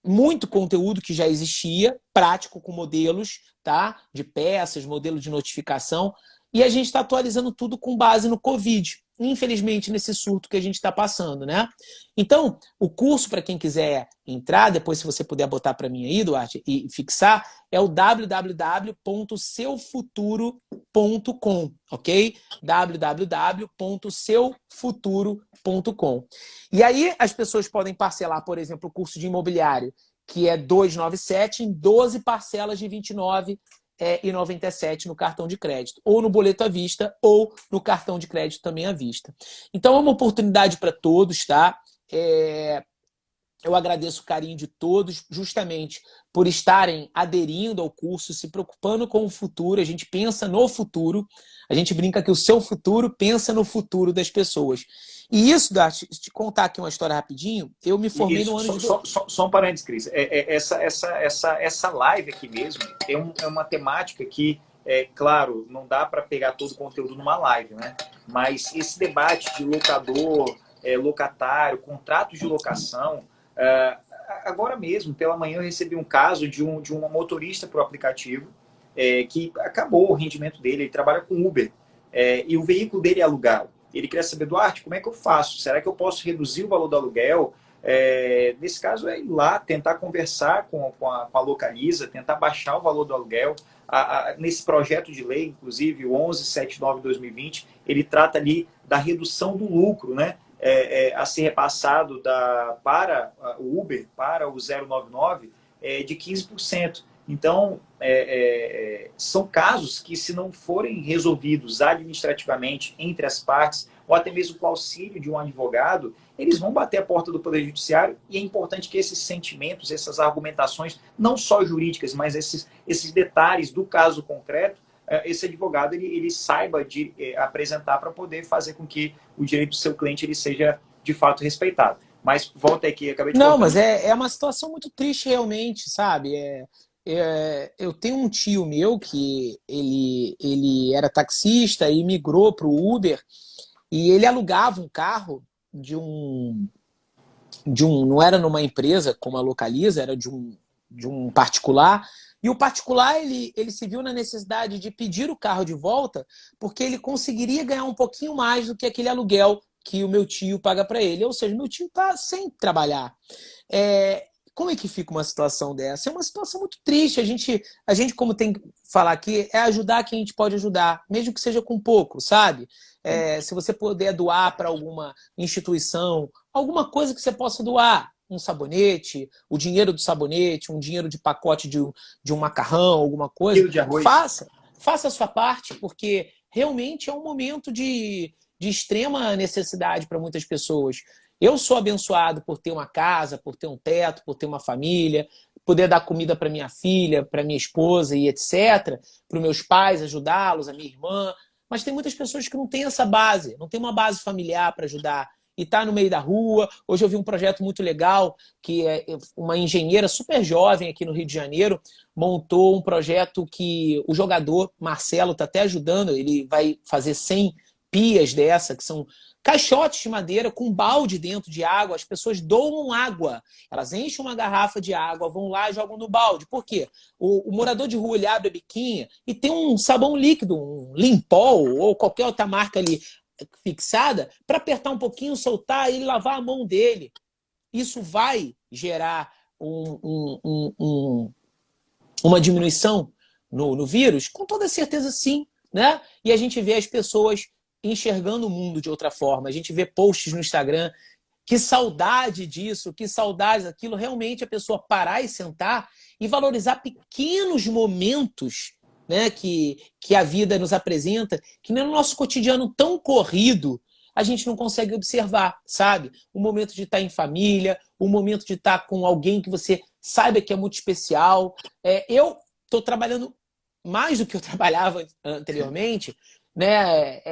Speaker 2: muito conteúdo que já existia, prático com modelos, tá? De peças, modelo de notificação, e a gente está atualizando tudo com base no Covid, infelizmente nesse surto que a gente está passando, né? Então, o curso, para quem quiser entrar, depois se você puder botar para mim aí, Duarte, e fixar, é o www.seufuturo.com, ok? www.seufuturo.com. E aí as pessoas podem parcelar, por exemplo, o curso de imobiliário, que é 297 em 12 parcelas de 29,97 no cartão de crédito, ou no boleto à vista, ou no cartão de crédito também à vista. Então é uma oportunidade para todos, tá? Eu agradeço o carinho de todos, justamente por estarem aderindo ao curso, se preocupando com o futuro. A gente pensa no futuro, a gente brinca que o seu futuro pensa no futuro das pessoas. E isso, Dart, te contar aqui uma história rapidinho, eu me formei no ano de...
Speaker 1: Só um parênteses, Cris. Essa live aqui mesmo é uma temática que, claro, não dá para pegar todo o conteúdo numa live, né? Mas esse debate de locador, locatário, contratos de locação... agora mesmo, pela manhã, eu recebi um caso de uma motorista para o aplicativo que acabou o rendimento dele, ele trabalha com Uber, e o veículo dele é alugado. Ele queria saber, Duarte, como é que eu faço? Será que eu posso reduzir o valor do aluguel? Nesse caso, é ir lá, tentar conversar com a Localiza, tentar baixar o valor do aluguel. Nesse projeto de lei, inclusive, o 1179/2020, ele trata ali da redução do lucro, né? A ser repassado para o Uber, para o 099, de 15%. Então, são casos que, se não forem resolvidos administrativamente entre as partes, ou até mesmo com o auxílio de um advogado, eles vão bater a porta do Poder Judiciário, e é importante que esses sentimentos, essas argumentações, não só jurídicas, mas esses detalhes do caso concreto, esse advogado ele saiba apresentar para poder fazer com que o direito do seu cliente ele seja de fato respeitado. Mas volta aqui, acabei de...
Speaker 2: Não, mas é uma situação muito triste realmente, sabe? Eu tenho um tio meu que ele era taxista e migrou para o Uber, e ele alugava um carro não era numa empresa como a Localiza, era de um particular. E o particular, ele se viu na necessidade de pedir o carro de volta porque ele conseguiria ganhar um pouquinho mais do que aquele aluguel que o meu tio paga para ele. Ou seja, meu tio está sem trabalhar. Como é que fica uma situação dessa? É uma situação muito triste. A gente, como tem que falar aqui, é ajudar quem a gente pode ajudar, mesmo que seja com pouco, sabe? Se você puder doar para alguma instituição, alguma coisa que você possa doar, um sabonete, o dinheiro do sabonete, um dinheiro de pacote de um macarrão, alguma coisa,
Speaker 1: quilo de arroz.
Speaker 2: Faça a sua parte, porque realmente é um momento de extrema necessidade para muitas pessoas. Eu sou abençoado por ter uma casa, por ter um teto, por ter uma família, poder dar comida para minha filha, para minha esposa e etc., para os meus pais, ajudá-los, a minha irmã. Mas tem muitas pessoas que não têm essa base, não tem uma base familiar para ajudar. e está no meio da rua. Hoje eu vi um projeto muito legal, que é uma engenheira super jovem aqui no Rio de Janeiro, montou um projeto que o jogador Marcelo está até ajudando, ele vai fazer 100 pias dessa, que são caixotes de madeira com balde dentro de água. As pessoas doam água. Elas enchem uma garrafa de água, vão lá e jogam no balde. Por quê? O morador de rua, ele abre a biquinha e tem um sabão líquido, um Limpol ou qualquer outra marca ali fixada, para apertar um pouquinho, soltar e lavar a mão dele. Isso vai gerar uma diminuição no vírus? Com toda certeza, sim. Né? E a gente vê as pessoas enxergando o mundo de outra forma. A gente vê posts no Instagram, que saudade disso, que saudade daquilo. Realmente a pessoa parar e sentar e valorizar pequenos momentos, né, que a vida nos apresenta, que no nosso cotidiano tão corrido a gente não consegue observar, sabe? O momento de estar em família, o momento de estar com alguém que você saiba que é muito especial. Eu estou trabalhando mais do que eu trabalhava anteriormente, né?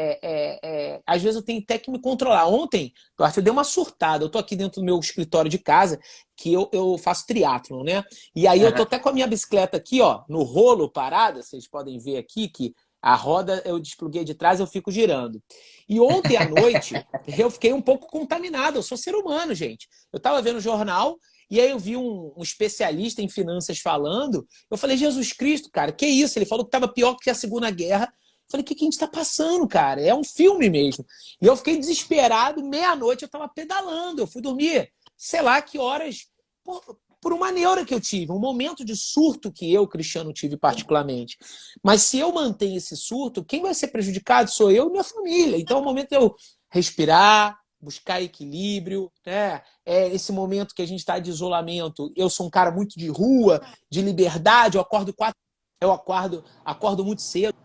Speaker 2: Às vezes eu tenho até que me controlar. Ontem, Duarte, eu dei uma surtada. Eu tô aqui dentro do meu escritório de casa, que eu faço triatlon, né? E aí eu tô até com a minha bicicleta aqui, ó, no rolo parada. Vocês podem ver aqui que a roda eu despluguei de trás, eu fico girando. E ontem à noite eu fiquei um pouco contaminado. Eu sou ser humano, gente. Eu tava vendo o jornal e aí eu vi um especialista em finanças falando. Eu falei, Jesus Cristo, cara, que isso? Ele falou que tava pior que a Segunda Guerra. Falei, o que a gente tá passando, cara? É um filme mesmo. E eu fiquei desesperado, meia-noite eu tava pedalando. Eu fui dormir, sei lá que horas, por uma neura que eu tive, um momento de surto que eu, Cristiano, tive particularmente. Mas se eu mantenho esse surto, quem vai ser prejudicado sou eu e minha família. Então é o momento de eu respirar, buscar equilíbrio, né? Esse momento que a gente está de isolamento. Eu sou um cara muito de rua, de liberdade, eu acordo muito cedo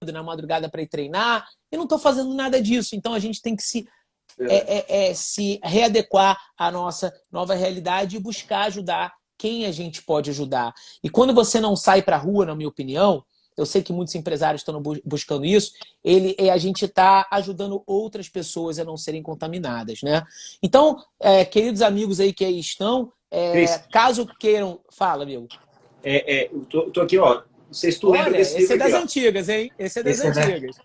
Speaker 2: na madrugada para ir treinar, e não estou fazendo nada disso. Então a gente tem que se readequar à nossa nova realidade e buscar ajudar quem a gente pode ajudar. E quando você não sai para a rua, na minha opinião, eu sei que muitos empresários estão buscando isso, a gente está ajudando outras pessoas a não serem contaminadas, né? Então, queridos amigos aí que aí estão, caso queiram... Fala, amigo.
Speaker 1: Eu tô aqui, ó. Não sei se tu lembra desse livro
Speaker 2: esse é das
Speaker 1: aqui,
Speaker 2: antigas, hein? Esse é das antigas.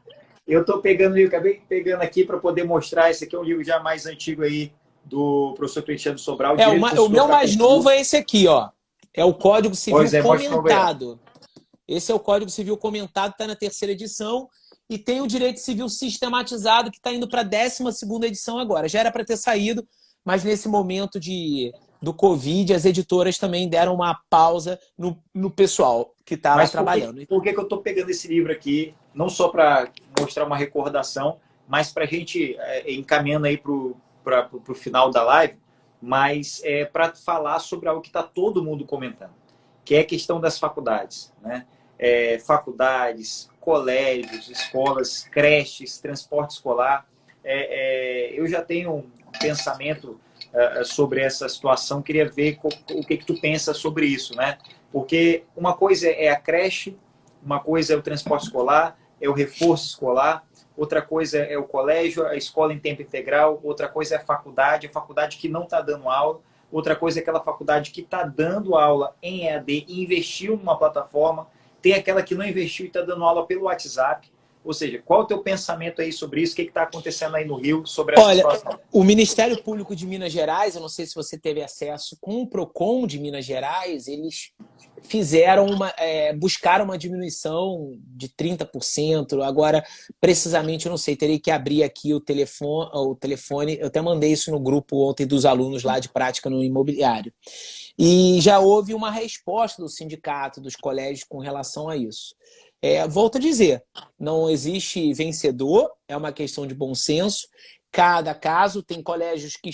Speaker 1: Eu tô pegando o livro, acabei pegando aqui para poder mostrar. Esse aqui é um livro já mais antigo aí, do professor Cristiano Sobral.
Speaker 2: O meu mais novo é esse aqui, ó. É o Código Civil comentado. Esse é o Código Civil comentado, está na 3ª edição. E tem o Direito Civil sistematizado, que está indo para a 12ª edição agora. Já era para ter saído, mas nesse momento do Covid, as editoras também deram uma pausa no pessoal que estava trabalhando.
Speaker 1: Por que eu estou pegando esse livro aqui? Não só para mostrar uma recordação, mas para a gente, encaminhando aí para o final da live, mas para falar sobre algo que está todo mundo comentando, que é a questão das faculdades, né? Faculdades, colégios, escolas, creches, transporte escolar. Eu já tenho um pensamento sobre essa situação, queria ver o que tu pensa sobre isso, né? Porque uma coisa é a creche, uma coisa é o transporte escolar, é o reforço escolar, outra coisa é o colégio, a escola em tempo integral, outra coisa é a faculdade que não está dando aula, outra coisa é aquela faculdade que está dando aula em EAD e investiu numa plataforma, tem aquela que não investiu e está dando aula pelo WhatsApp. Ou seja, qual é o teu pensamento aí sobre isso? O que está acontecendo aí no Rio sobre essa situação?
Speaker 2: O Ministério Público de Minas Gerais, eu não sei se você teve acesso, com o PROCON de Minas Gerais, eles buscaram uma diminuição de 30%. Agora, precisamente, eu não sei, terei que abrir aqui o telefone. Eu até mandei isso no grupo ontem dos alunos lá de prática no imobiliário. E já houve uma resposta do sindicato, dos colégios com relação a isso. Volto a dizer, não existe vencedor, é uma questão de bom senso. Cada caso, tem colégios que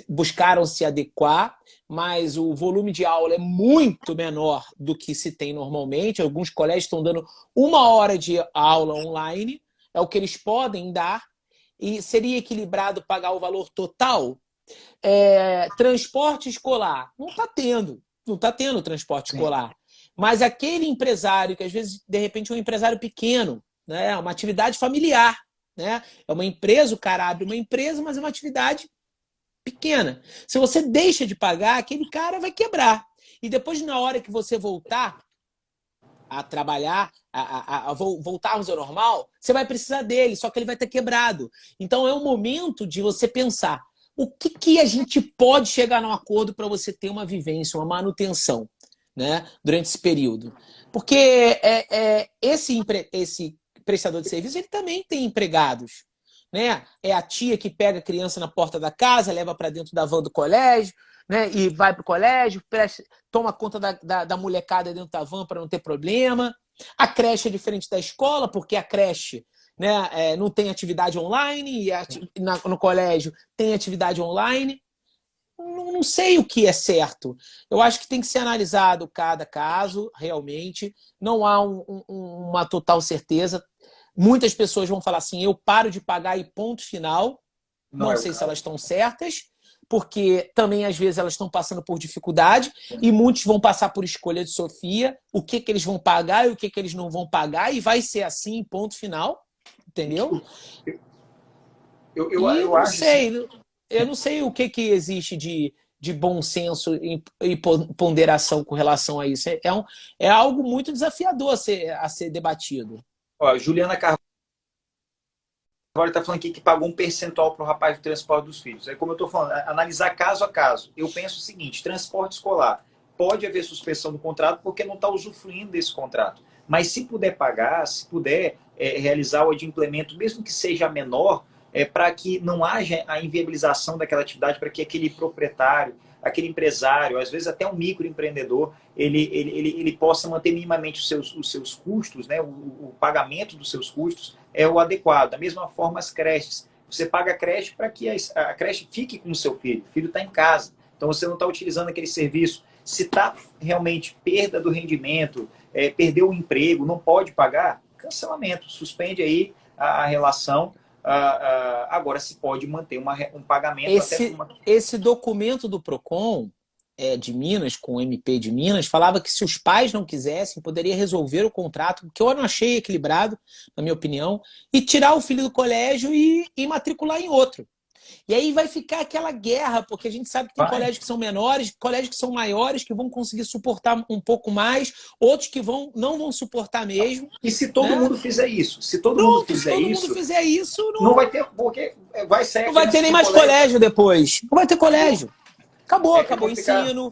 Speaker 2: buscaram se adequar, mas o volume de aula é muito menor do que se tem normalmente. Alguns colégios estão dando 1 hora de aula online, é o que eles podem dar, e seria equilibrado pagar o valor total? Transporte escolar, não está tendo transporte escolar. Mas aquele empresário, que às vezes, de repente, é um empresário pequeno, né, uma atividade familiar, né? É uma empresa, o cara abre uma empresa, mas é uma atividade pequena. Se você deixa de pagar, aquele cara vai quebrar. E depois, na hora que você voltar a trabalhar, a voltarmos ao normal, você vai precisar dele, só que ele vai ter quebrado. Então é o momento de você pensar o que a gente pode chegar num acordo para você ter uma vivência, uma manutenção, né, durante esse período. Porque esse prestador de serviço ele também tem empregados. Né? É a tia que pega a criança na porta da casa, leva para dentro da van do colégio, né? E vai para o colégio, toma conta da molecada dentro da van para não ter problema. A creche é diferente da escola, porque a creche, né, não tem atividade online, e no colégio tem atividade online. Não sei o que é certo. Eu acho que tem que ser analisado cada caso, realmente. Não há uma total certeza. Muitas pessoas vão falar assim, eu paro de pagar e ponto final. Não sei se elas estão certas, porque também às vezes elas estão passando por dificuldade e muitos vão passar por escolha de Sofia, o que eles vão pagar e o que eles não vão pagar, e vai ser assim, ponto final. Entendeu? Eu não sei. Assim... Eu não sei o que existe de bom senso e ponderação com relação a isso. É algo muito desafiador a ser debatido.
Speaker 1: Ó, Juliana Carvalho está falando aqui que pagou um percentual para o rapaz do transporte dos filhos. É como eu estou falando, analisar caso a caso. Eu penso o seguinte, transporte escolar, pode haver suspensão do contrato porque não está usufruindo desse contrato. Mas se puder pagar, se puder realizar o adimplemento, mesmo que seja menor, para que não haja a inviabilização daquela atividade, para que aquele proprietário, aquele empresário, às vezes até um microempreendedor, ele possa manter minimamente os seus custos, né? O pagamento dos seus custos é o adequado. Da mesma forma, as creches. Você paga a creche para que a creche fique com o seu filho. O filho está em casa. Então, você não está utilizando aquele serviço. Se está realmente perda do rendimento, perdeu o emprego, não pode pagar, cancelamento. Suspende aí a relação. Agora se pode manter um pagamento.
Speaker 2: Esse documento do PROCON de Minas, com o MP de Minas, falava que se os pais não quisessem, poderia resolver o contrato, que eu não achei equilibrado, na minha opinião, e tirar o filho do colégio e matricular em outro. E aí vai ficar aquela guerra, porque a gente sabe que tem colégios que são menores, colégios que são maiores, que vão conseguir suportar um pouco mais, outros que não vão suportar mesmo.
Speaker 1: E se todo mundo fizer isso? Se todo mundo fizer isso, não vai ter, porque vai sair.
Speaker 2: Não vai ter nem mais colégio depois. Não vai ter colégio. Acabou o ensino.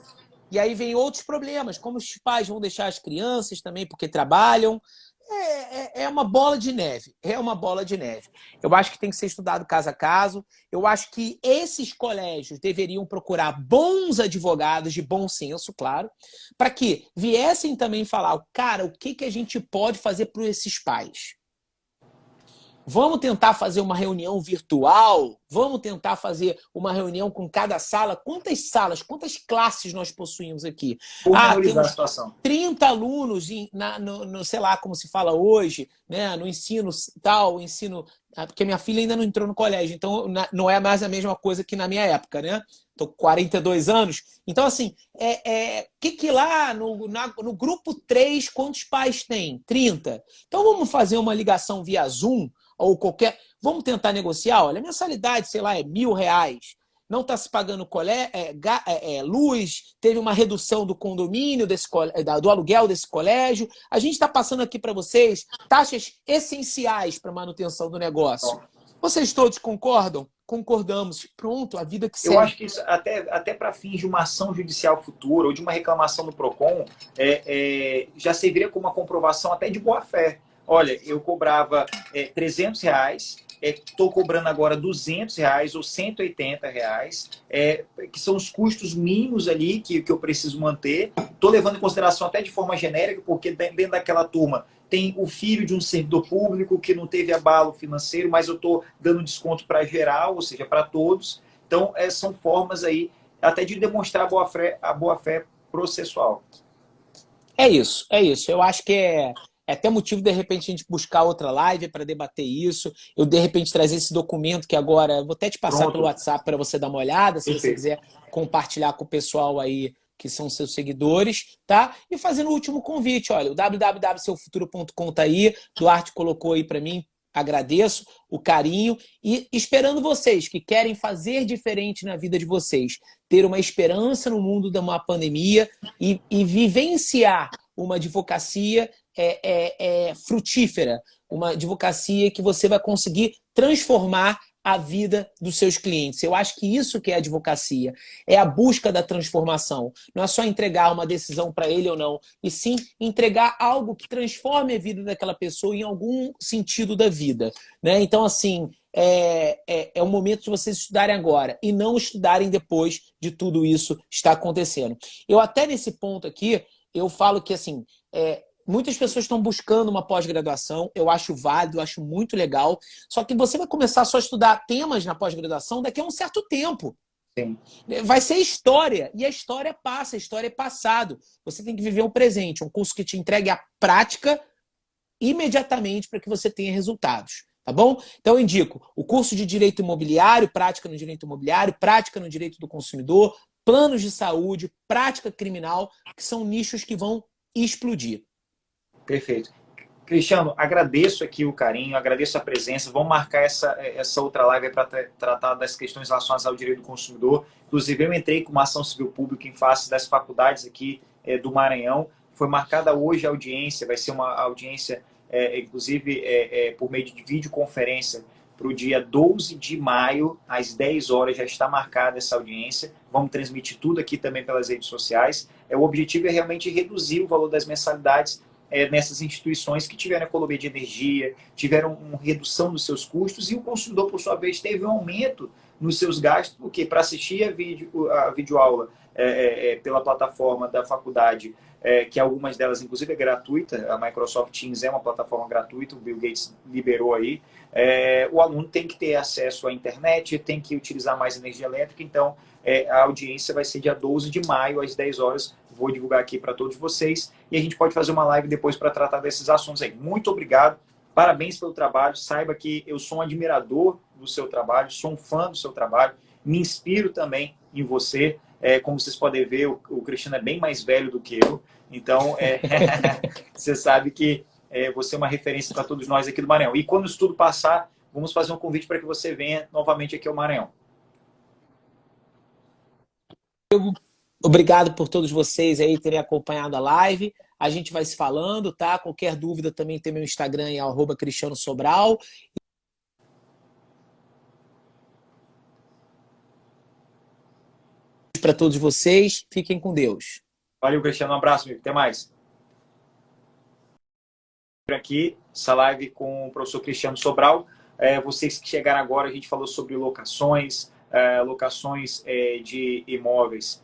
Speaker 2: E aí vem outros problemas, como os pais vão deixar as crianças também porque trabalham. É uma bola de neve. É uma bola de neve. Eu acho que tem que ser estudado caso a caso. Eu acho que esses colégios deveriam procurar bons advogados de bom senso, claro, para que viessem também falar, cara, o que a gente pode fazer para esses pais? Vamos tentar fazer uma reunião virtual? Vamos tentar fazer uma reunião com cada sala? Quantas salas, quantas classes nós possuímos aqui?
Speaker 1: Temos a situação.
Speaker 2: 30 alunos, no, sei lá como se fala hoje, né? No ensino tal, ensino... Porque minha filha ainda não entrou no colégio, então não é mais a mesma coisa que na minha época, né? Estou com 42 anos. Então, assim, que lá no grupo 3, quantos pais tem? 30. Então, vamos fazer uma ligação via Zoom ou qualquer... Vamos tentar negociar? Olha, a mensalidade, sei lá, é R$1.000. Não está se pagando luz, teve uma redução do condomínio, do aluguel desse colégio. A gente está passando aqui para vocês taxas essenciais para manutenção do negócio. Vocês todos concordam? Concordamos. Pronto, a vida que segue.
Speaker 1: Eu acho que isso, até para fins de uma ação judicial futura ou de uma reclamação do PROCON, já serviria como uma comprovação até de boa-fé. Olha, eu cobrava R$300, estou cobrando agora R$200 ou R$180, que são os custos mínimos ali que eu preciso manter. Estou levando em consideração até de forma genérica, porque dentro daquela turma tem o filho de um servidor público que não teve abalo financeiro, mas eu estou dando desconto para geral, ou seja, para todos. Então, são formas aí até de demonstrar a boa-fé processual.
Speaker 2: É isso. Eu acho que é até motivo, de repente, a gente buscar outra live para debater isso. Eu, de repente, trazer esse documento que agora... Vou até te passar pelo WhatsApp para você dar uma olhada, se você quiser compartilhar com o pessoal aí que são seus seguidores, tá? E fazendo o último convite, olha, o www.seufuturo.com tá aí, Duarte colocou aí para mim, agradeço o carinho e esperando vocês que querem fazer diferente na vida de vocês, ter uma esperança no mundo de uma pandemia e vivenciar uma advocacia frutífera, uma advocacia que você vai conseguir transformar a vida dos seus clientes. Eu acho que isso que é advocacia, é a busca da transformação. Não é só entregar uma decisão para ele ou não, e sim entregar algo que transforme a vida daquela pessoa em algum sentido da vida, né? Então, assim, é o momento de vocês estudarem agora e não estudarem depois de tudo isso estar acontecendo. Eu até nesse ponto aqui, eu falo que, assim, muitas pessoas estão buscando uma pós-graduação, eu acho válido, eu acho muito legal, só que você vai começar só a estudar temas na pós-graduação daqui a um certo tempo.
Speaker 1: Sim.
Speaker 2: Vai ser história, e a história passa, a história é passado. Você tem que viver um presente, um curso que te entregue a prática imediatamente para que você tenha resultados. Tá bom? Então eu indico o curso de Direito Imobiliário, prática no Direito Imobiliário, prática no Direito do Consumidor, planos de saúde, prática criminal, que são nichos que vão explodir.
Speaker 1: Perfeito. Cristiano, agradeço aqui o carinho, agradeço a presença. Vamos marcar essa outra live para tratar das questões relacionadas ao direito do consumidor. Inclusive, eu entrei com uma ação civil pública em face das faculdades aqui do Maranhão. Foi marcada hoje a audiência, vai ser uma audiência, inclusive, por meio de videoconferência, para o dia 12 de maio, às 10 horas, já está marcada essa audiência. Vamos transmitir tudo aqui também pelas redes sociais. O objetivo é realmente reduzir o valor das mensalidades nessas instituições que tiveram economia de energia, tiveram uma redução dos seus custos e o consumidor, por sua vez, teve um aumento nos seus gastos, porque para assistir a videoaula pela plataforma da faculdade, que algumas delas, inclusive, é gratuita, a Microsoft Teams é uma plataforma gratuita, o Bill Gates liberou aí, o aluno tem que ter acesso à internet, tem que utilizar mais energia elétrica, então a audiência vai ser dia 12 de maio, às 10 horas, vou divulgar aqui para todos vocês, e a gente pode fazer uma live depois para tratar desses assuntos aí. Muito obrigado, parabéns pelo trabalho, saiba que eu sou um admirador do seu trabalho, sou um fã do seu trabalho, me inspiro também em você, como vocês podem ver, o Cristiano é bem mais velho do que eu, então você sabe que você é uma referência para todos nós aqui do Maranhão. E quando isso tudo passar, vamos fazer um convite para que você venha novamente aqui ao Maranhão.
Speaker 2: Obrigado por todos vocês aí terem acompanhado a live. A gente vai se falando, tá? Qualquer dúvida também tem meu Instagram, @cristianosobral. Para todos vocês, fiquem com Deus.
Speaker 1: Valeu, Cristiano. Um abraço, amigo. Até mais. Aqui, essa live com o professor Cristiano Sobral. Vocês que chegaram agora, a gente falou sobre locações, de imóveis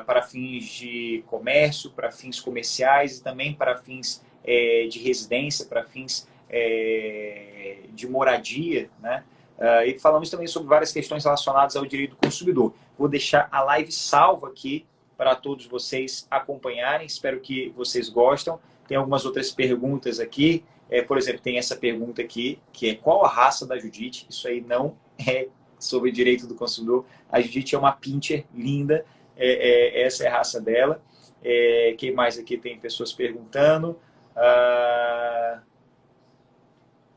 Speaker 1: para fins de comércio, para fins comerciais e também para fins de residência, para fins de moradia, né? E falamos também sobre várias questões relacionadas ao direito do consumidor. Vou deixar a live salva aqui para todos vocês acompanharem. Espero que vocês gostem. Tem algumas outras perguntas aqui. Por exemplo, tem essa pergunta aqui, que é qual a raça da Judite? Isso aí não é sobre direito do consumidor. A Judite é uma pincher linda. Essa é a raça dela. Quem mais aqui tem pessoas perguntando?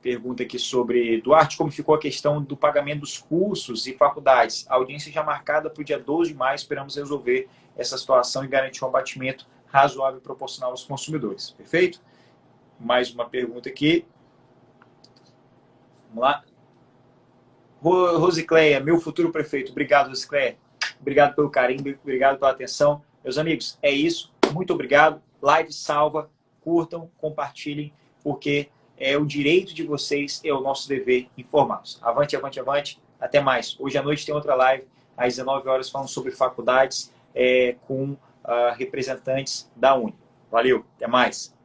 Speaker 1: Pergunta aqui sobre Duarte, como ficou a questão do pagamento dos cursos e faculdades? A audiência já marcada para o dia 12 de maio, esperamos resolver essa situação e garantir um abatimento razoável e proporcional aos consumidores. Perfeito? Mais uma pergunta aqui. Vamos lá. Rosicléia, meu futuro prefeito. Obrigado, Rosicléia. Obrigado pelo carinho, obrigado pela atenção. Meus amigos, é isso. Muito obrigado. Live salva, curtam, compartilhem, porque é o direito de vocês, é o nosso dever informar-los. Avante, avante, avante. Até mais. Hoje à noite tem outra live, às 19 horas, falando sobre faculdades com representantes da Uni. Valeu, até mais.